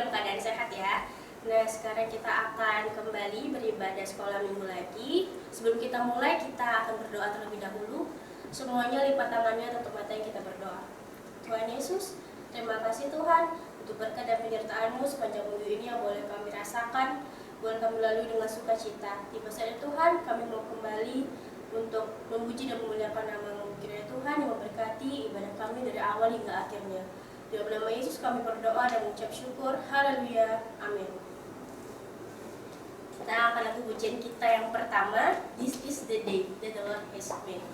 dalam keadaan sehat ya. Nah, sekarang kita akan kembali beribadah sekolah minggu lagi. Sebelum kita mulai, kita akan berdoa terlebih dahulu. Semuanya lipat tangannya, tutup matanya, kita berdoa. Tuhan Yesus, terima kasih Tuhan untuk berkat dan penyertaan-Mu sepanjang minggu ini yang boleh kami rasakan, boleh kami lalui dengan sukacita. Tiba saja Tuhan, kami mau kembali untuk memuji dan memuliakan nama-Mu. Kiranya Tuhan yang memberkati ibadah kami dari awal hingga akhirnya. Di dalam nama Yesus kami berdoa dan mengucap syukur. Haleluya. Amin. Kita akan lagu pujian kita yang pertama, This is the day that the Lord has made.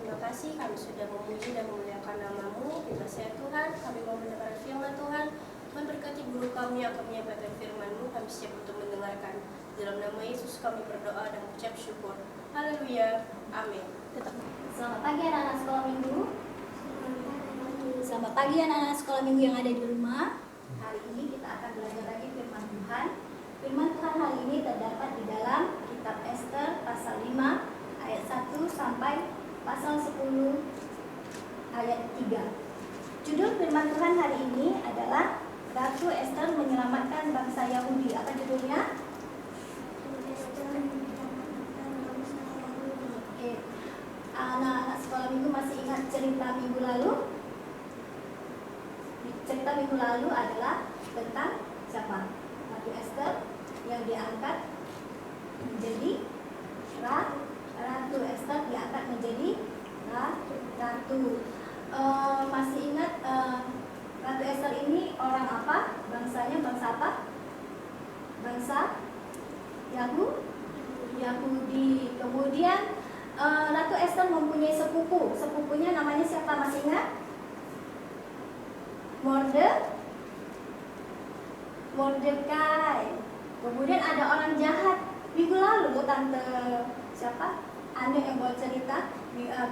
terima kasih kami sudah memuji dan memuliakan nama-Mu. Terima kasih Tuhan, kami mau mendengar firman Tuhan. Tuhan berkati guru kami yang akan menyampaikan firman-Mu, kami siap untuk mendengarkan. Dalam nama Yesus kami berdoa dan ucap syukur. Haleluya. Amin. Selamat pagi anak-anak sekolah minggu. Selamat pagi anak-anak sekolah minggu yang ada di rumah. Hari ini kita akan belajar lagi firman Tuhan. Firman Tuhan hari ini terdapat di dalam kitab Ester pasal 5 ayat 1 sampai pasal 10 ayat 3. Judul firman Tuhan hari ini adalah Ratu Ester menyelamatkan bangsa Yahudi. Apa judulnya? Oke. Anak-anak sekolah minggu masih ingat cerita minggu lalu? Cerita minggu lalu adalah tentang siapa? Ratu Ester yang diangkat menjadi Ratu Ester diangkat menjadi ratu. Masih ingat Ratu Ester ini orang apa? Bangsanya bangsa apa? Bangsa Yahudi. Kemudian Ratu Ester mempunyai sepupu. Sepupunya namanya siapa? Masih ingat? Mordekai. Kemudian ada orang jahat. Minggu lalu tante siapa? Anda yang buat cerita.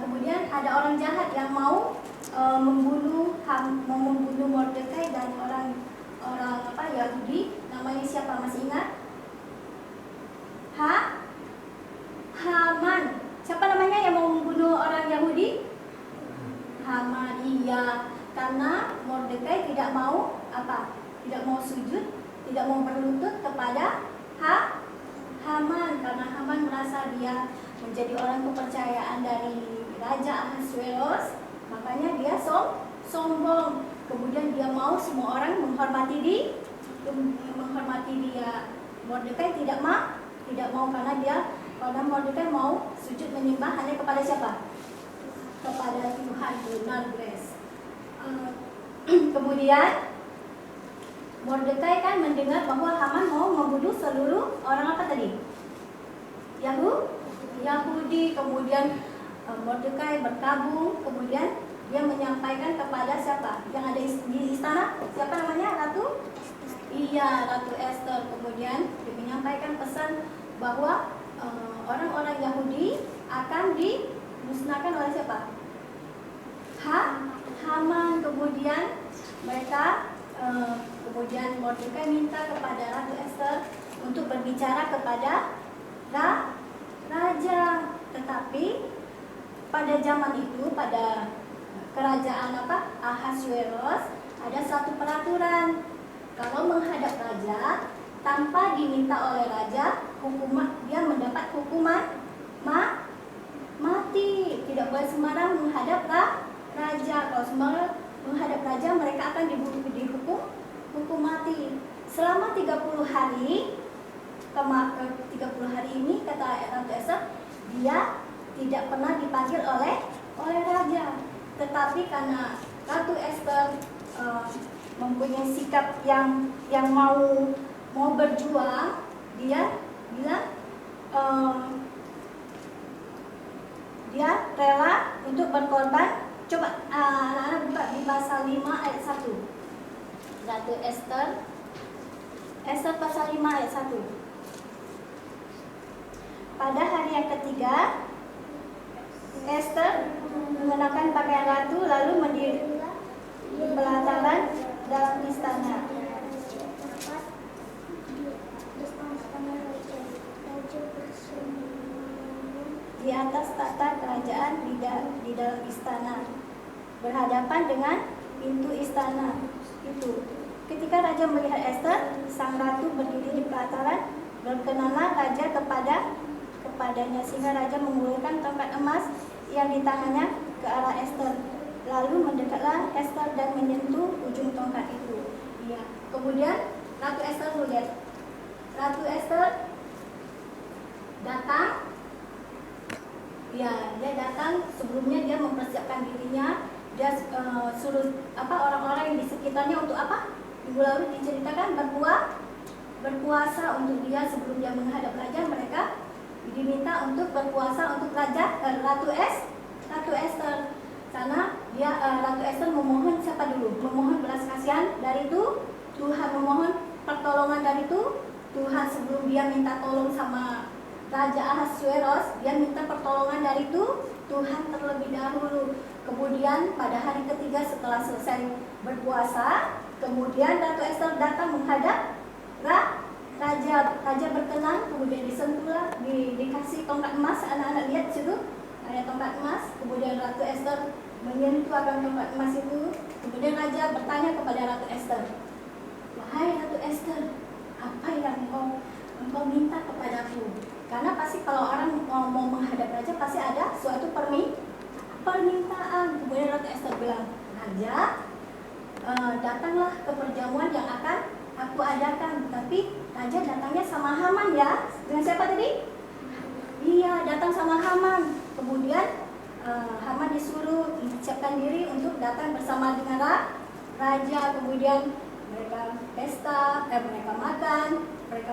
Kemudian ada orang jahat yang mau membunuh Mordekai dan orang apa Yahudi. Namanya siapa? Masih ingat? Haman. Siapa namanya yang mau membunuh orang Yahudi? Haman. Iya. Karena Mordekai tidak mau apa? Tidak mau sujud, tidak mau berlutut kepada Haman, karena Haman merasa dia menjadi orang kepercayaan dari Raja Ahasuerus, makanya dia sombong. Kemudian dia mau semua orang menghormati dia. Mordekai tidak mau karena Mordekai mau sujud menyembah hanya kepada siapa? Kepada Tuhan, benar Grace. Kemudian Mordekai kan mendengar bahwa Haman mau membunuh seluruh orang apa tadi? Yahudi. Kemudian Mordekai berkabung. Kemudian dia menyampaikan kepada siapa? Yang ada di istana? Siapa namanya? Ratu? Iya, Ratu Ester. Kemudian dia menyampaikan pesan bahwa orang-orang Yahudi akan dimusnahkan oleh siapa? Haman. Kemudian Mordekai minta kepada Ratu Ester untuk berbicara kepada raja. Tetapi pada zaman itu, pada kerajaan Ahasuerus, ada satu peraturan. Kalau menghadap raja tanpa diminta oleh raja, dia mendapat hukuman mati. Tidak boleh sembarang menghadap raja. Kalau sembarang menghadap raja, mereka akan dihukum mati. Selama 30 hari, 30 hari ini kata Ratu Ester, dia tidak pernah dipanggil oleh raja. Tetapi karena Ratu Ester mempunyai sikap yang mau berjuang, dia bilang dia rela untuk berkorban. Coba anak-anak buka di pasal 5 ayat 1. Ratu Ester pasal 5 ayat 1. Pada hari yang ketiga, Ester mengenakan pakaian ratu lalu berdiri di pelataran dalam istana. Di atas tata kerajaan di dalam istana, berhadapan dengan pintu istana itu. Ketika raja melihat Ester, sang ratu berdiri di pelataran, berkenanlah raja kepadanya, sehingga raja mengulurkan tongkat emas yang di tangannya ke arah Ester. Lalu mendekatlah Ester dan menyentuh ujung tongkat itu. Iya. Kemudian Ratu Ester melihat. Ratu Ester datang. Ya, dia datang. Sebelumnya dia mempersiapkan dirinya. Dia suruh orang-orang yang di sekitarnya untuk apa? Minggu lalu diceritakan berpuasa untuk dia sebelum dia menghadap raja. Mereka diminta untuk berpuasa untuk Ratu Ester. Ratu Ester memohon siapa dulu? Memohon belas kasihan dari itu Tuhan, memohon pertolongan dari itu Tuhan. Sebelum dia minta tolong sama Raja Ahasuerus, dia minta pertolongan dari itu Tuhan terlebih dahulu. Kemudian pada hari ketiga setelah selesai berpuasa, kemudian Ratu Ester datang menghadap Raja. Raja berkenan, kemudian disentuhlah, dikasih tongkat emas. Anak-anak lihat situ ada tongkat emas. Kemudian Ratu Ester menyentuh akan tongkat emas itu. Kemudian Raja bertanya kepada Ratu Ester, "Wahai Ratu Ester, apa yang engkau minta kepadaku?" Karena pasti kalau orang mau menghadap Raja pasti ada suatu permintaan. Kemudian Ratu Ester bilang, "Raja, datanglah ke perjamuan yang akan aku adakan." Tapi Raja datangnya sama Haman ya. Dengan siapa tadi? Iya, datang sama Haman. Kemudian Haman disuruh mempersiapkan diri untuk datang bersama dengan Raja. Kemudian mereka pesta, mereka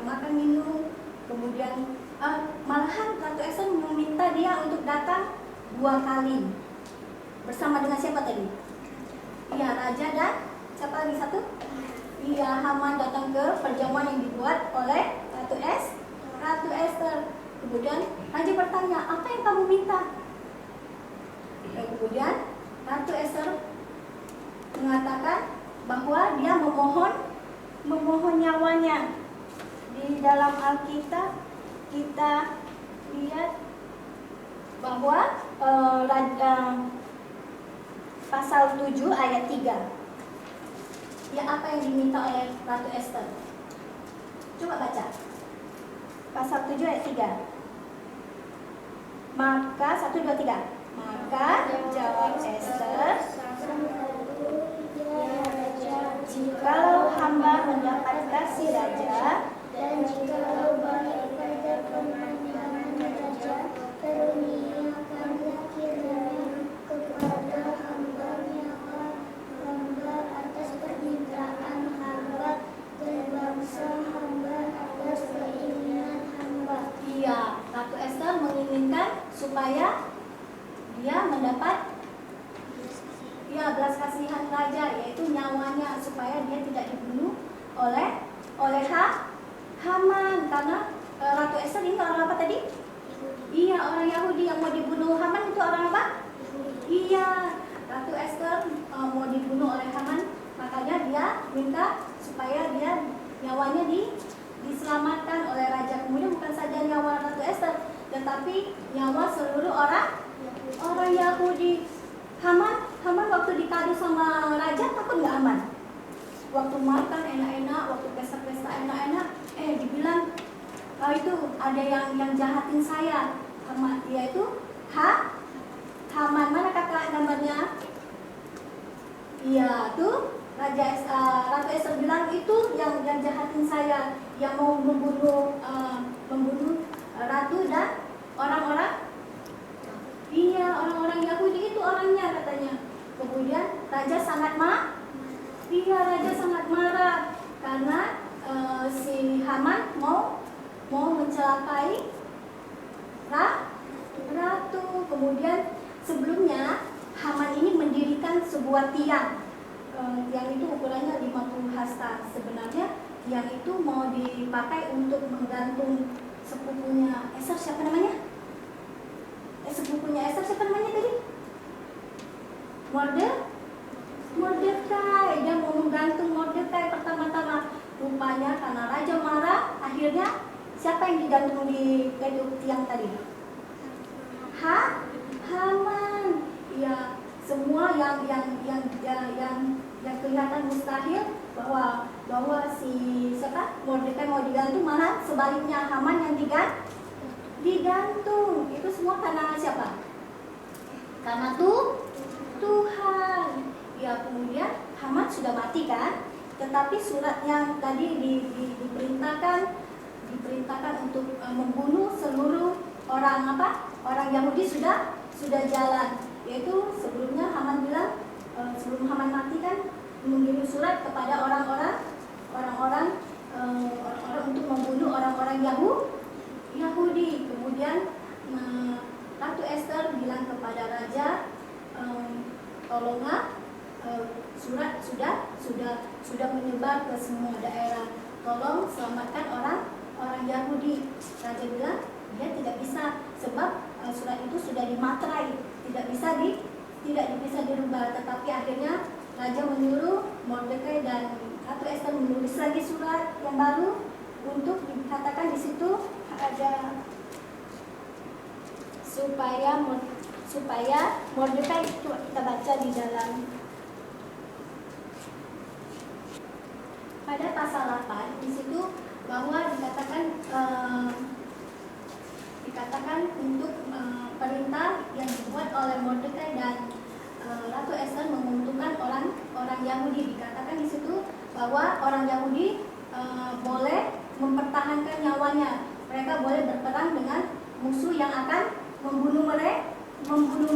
makan minum. Kemudian malahan Ratu Ester meminta dia untuk datang 2 kali. Bersama dengan siapa tadi? Iya, Raja dan siapa lagi satu? Iya, Haman datang ke perjamuan yang dibuat oleh Ratu Ester. Kemudian Raja bertanya, "Apa yang kamu minta?" Kemudian Ratu Ester mengatakan bahwa dia memohon nyawanya. Di dalam Alkitab kita lihat bahwa pasal 7 ayat 3. Ya, apa yang diminta oleh Ratu Ester? Coba baca. Pasal 7 ayat 3. Maka 1, 2, 3. Maka jawab Ester, "Jikalau hamba mendapat kasih Raja, dan jikalau baik pada pemandangan Raja, karuniakanlah kiranya kepada hamba-Nya hamba atas permintaan hamba dan bangsa hamba atas keinginan hamba." Iya, Ratu Ester menginginkan supaya dia mendapat belas kasihan Raja, yaitu nyawanya, supaya dia tidak dibunuh oleh Haman. Karena Ratu Ester ini orang apa tadi? Iya, orang Yahudi. Yang mau dibunuh Haman itu orang apa? Iya, Ratu Ester mau dibunuh oleh Haman, makanya dia minta supaya dia nyawanya diselamatkan oleh Raja. Kemudian bukan saja nyawa Ratu Ester, tetapi nyawa seluruh orang Yahudi. Haman waktu dikadu sama Raja takut nggak Haman? Waktu makan enak-enak, waktu pesta-pesta enak-enak, dibilang itu ada yang jahatin saya. Haman, yaitu Haman. Mana kakak gambarnya? Iya, tuh Ratu Ester bilang itu yang jahatin saya, yang mau membunuh Ratu dan orang-orang. Iya, orang-orang Yahudi itu orangnya katanya. Kemudian Raja sangat marah karena si Haman mau mencelakai Ratu. Kemudian sebelumnya Haman ini mendirikan sebuah tiang. Tiang itu ukurannya 50 hasta. Sebenarnya tiang itu mau dipakai untuk menggantung sepupunya Ester. Siapa namanya? Sepupunya Ester siapa namanya tadi? Mordekai. Dia mau menggantung Mordekai pertama-tama. Rupanya karena Raja marah, akhirnya siapa yang digantung di tiang tadi? Haman. Ya, semua yang kelihatan mustahil bahwa si siapa? Mordekai mau digantung, malah sebaliknya Haman yang digantung. Itu semua karena siapa? Karena Tuhan. Ya, kemudian Haman sudah mati kan? Tetapi surat yang tadi diperintahkan untuk membunuh seluruh orang Yahudi sudah jalan. Yaitu sebelumnya Haman bilang, sebelum Haman mati kan mengirim surat kepada orang-orang untuk membunuh orang-orang Yahudi. Kemudian Ratu Ester bilang kepada Raja, Kalau nggak, surat sudah menyebar ke semua daerah. Tolong selamatkan orang Yahudi. Raja bilang dia tidak bisa, sebab surat itu sudah dimaterai, tidak bisa dirubah. Tetapi akhirnya raja menyuruh Mordekai dan Ratu Ester menulis lagi surat yang baru untuk dikatakan di situ ada supaya Mordekai itu kita baca di dalam pada pasal 8 di situ bahwa dikatakan untuk perintah yang dibuat oleh Mordekai dan Ratu Ester menguntungkan orang Yahudi. Dikatakan di situ bahwa orang Yahudi boleh mempertahankan nyawanya. Mereka boleh berperang dengan musuh yang akan membunuh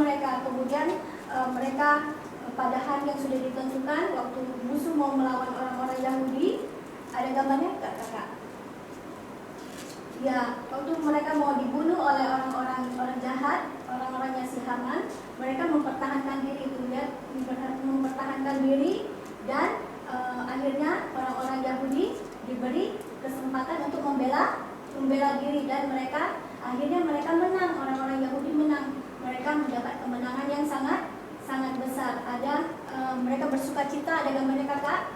mereka. Kemudian mereka pada hari yang sudah ditentukan, waktu musuh mau melawan orang-orang Yahudi, ada gambarnya nggak kakak? Ya, waktu mereka mau dibunuh oleh orang jahat, orang-orangnya si Haman, mereka mempertahankan diri itu, ya, mempertahankan diri, dan akhirnya orang-orang Yahudi diberi kesempatan untuk membela diri, dan akhirnya mereka menang. Orang-orang Yahudi menang, mereka mendapat kemenangan yang sangat besar. Ada mereka bersukacita, ada gambarnya kakak?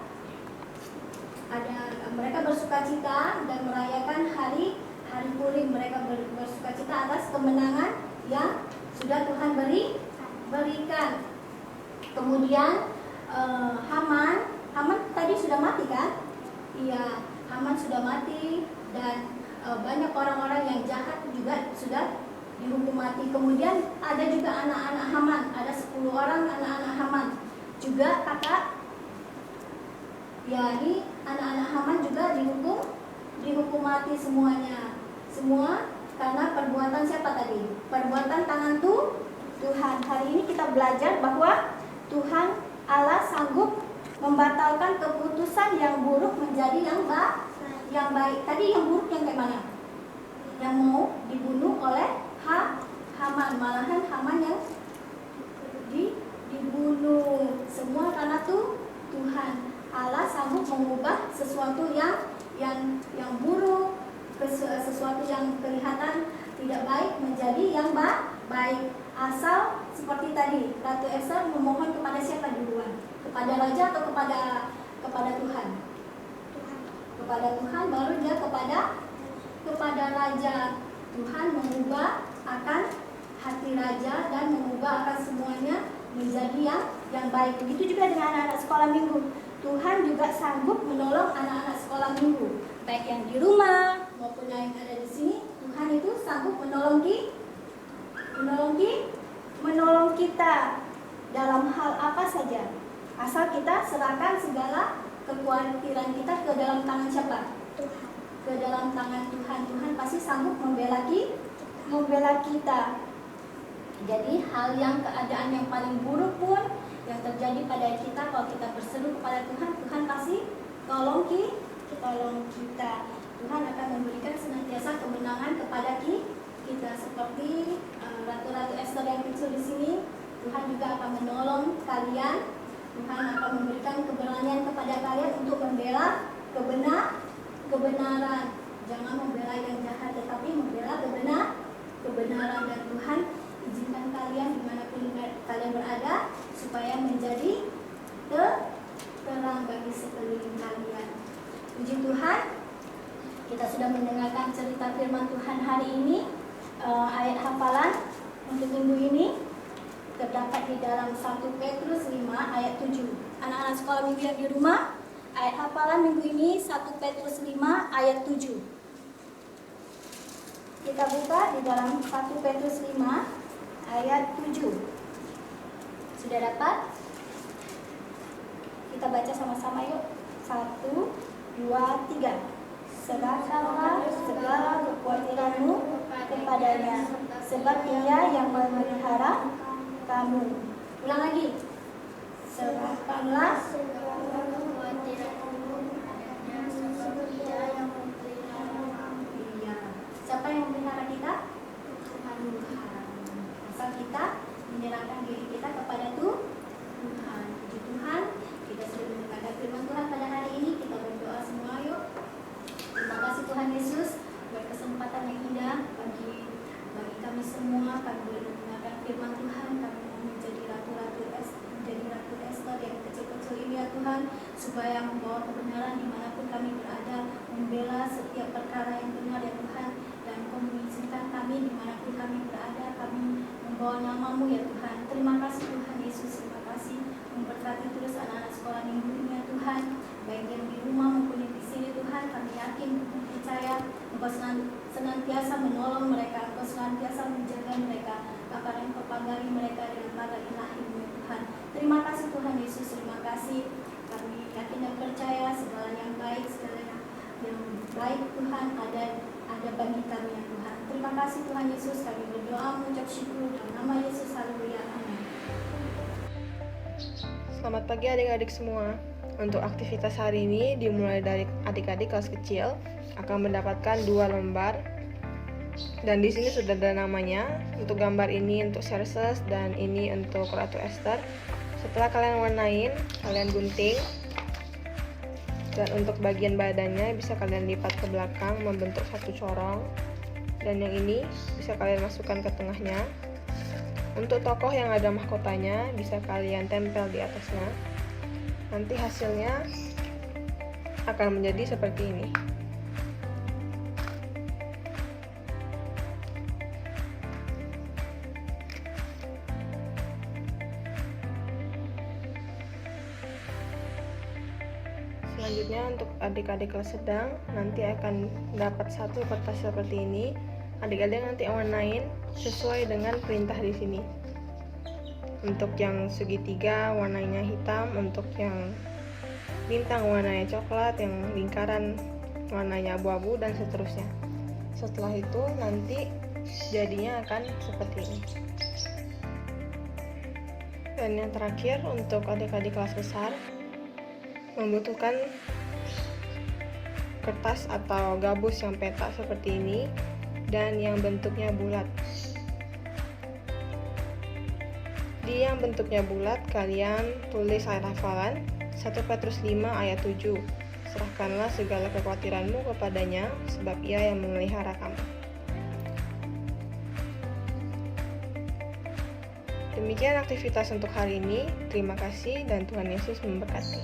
Mereka bersukacita dan merayakan hari Purim. Mereka bersukacita atas kemenangan yang sudah Tuhan berikan. Kemudian Haman tadi sudah mati kan? Iya, Haman sudah mati, dan banyak orang-orang yang jahat juga sudah dihukum mati. Kemudian ada juga anak-anak Haman, ada 10 orang anak-anak Haman juga kakak. Ya, ini anak-anak Haman juga dihukum mati semuanya. Semua karena perbuatan siapa tadi? Perbuatan tangan Tuhan. Hari ini kita belajar bahwa Tuhan Allah sanggup membatalkan keputusan yang buruk menjadi yang baik. Tadi yang buruk yang kayak mana? Yang mau dibunuh oleh Haman. Malahan Haman yang dibunuh. Semua karena Tuhan Allah sanggup mengubah sesuatu yang buruk, sesuatu yang kelihatan tidak baik menjadi yang baik. Asal seperti tadi Ratu Ester memohon kepada siapa duluan? Kepada raja atau kepada Tuhan? Kepada Tuhan, baru dia kepada raja. Tuhan mengubah akan hati raja dan mengubah akan semuanya menjadi yang baik. Begitu juga dengan anak-anak sekolah minggu. Tuhan juga sanggup menolong anak-anak sekolah minggu, baik yang di rumah maupun yang ada di sini. Tuhan itu sanggup menolong kita dalam hal apa saja. Asal kita serahkan segala kekhawatiran kita ke dalam tangan siapa? Tuhan. Ke dalam tangan Tuhan. Tuhan pasti sanggup membela kita. Jadi keadaan yang paling buruk pun yang terjadi pada kita, kalau kita berseru kepada Tuhan, Tuhan pasti tolong kita. Tuhan akan memberikan senantiasa kemenangan kepada kita. Seperti Ratu-Ratu Ester yang kecil di sini, Tuhan juga akan menolong kalian. Tuhan akan memberikan keberanian kepada kalian untuk membela kebenaran. Jangan membela yang jahat, tetapi membela kebenaran. Dan Tuhan izinkan kalian dimanapun kalian berada, supaya menjadi terang bagi sekeliling kalian. Puji Tuhan, kita sudah mendengarkan cerita firman Tuhan hari ini. Ayat hafalan untuk minggu ini terdapat di dalam 1 Petrus 5 ayat 7. Anak-anak sekolah minggu yang di rumah, ayat hafalan minggu ini 1 Petrus 5 ayat 7. Kita buka di dalam 1 Petrus 5 ayat 7. Sudah dapat? Kita baca sama-sama yuk. 1, 2, 3. Serahkanlah segala kekhawatiranmu kepadanya, sebab Dia yang memelihara kamu. Ulang lagi. Serahkanlah segala kekhawatiranmu kepadanya, sebab Dia yang memelihara kamu. Iya. Siapa yang memelihara kita? Tuhan. Asal kita menyerahkan diri kita kepada Tuhan, supaya membawa kebenaran dimanapun kami berada, membela setiap perkara yang benar ya Tuhan, dan Engkau mengizinkan kami dimanapun kami berada, kami membawa nama-Mu ya Tuhan. Terima kasih Tuhan Yesus, terima kasih memberkati terus anak-anak sekolah minggu ini ya Tuhan, baik yang di rumah maupun yang di sini Tuhan. Kami yakin, percaya Engkau senantiasa menolong mereka, Engkau senantiasa menjaga mereka, akan Engkau pagari mereka dengan pagar ilahi-Mu ya Tuhan. Terima kasih Tuhan Yesus, terima kasih. Kami yakin dan percaya segala yang baik, segala yang baik Tuhan ada bagi kami ya Tuhan. Terima kasih Tuhan Yesus, kami berdoa mengucap syukur dalam nama Yesus, haleluya, amin. Selamat pagi adik-adik semua. Untuk aktivitas hari ini dimulai dari adik-adik kelas kecil akan mendapatkan 2 lembar. Dan di sini sudah ada namanya. Untuk gambar ini untuk Xerxes dan ini untuk Ratu Esther. Setelah kalian warnain, kalian gunting. Dan untuk bagian badannya bisa kalian lipat ke belakang membentuk satu corong. Dan yang ini bisa kalian masukkan ke tengahnya. Untuk tokoh yang ada mahkotanya bisa kalian tempel di atasnya. Nanti hasilnya akan menjadi seperti ini. Selanjutnya untuk adik-adik kelas sedang nanti akan dapat satu kertas seperti ini. Adik-adik nanti warnain sesuai dengan perintah di sini. Untuk yang segitiga warnanya hitam, untuk yang bintang warnanya coklat, yang lingkaran warnanya abu-abu dan seterusnya. Setelah itu nanti jadinya akan seperti ini. Dan yang terakhir untuk adik-adik kelas besar membutuhkan kertas atau gabus yang petak seperti ini dan yang bentuknya bulat. Di yang bentuknya bulat kalian tulis ayat hafalan 1 Petrus 5 ayat 7. Serahkanlah segala kekhawatiranmu kepadanya sebab ia yang memelihara kamu. Demikian aktivitas untuk hari ini. Terima kasih dan Tuhan Yesus memberkati.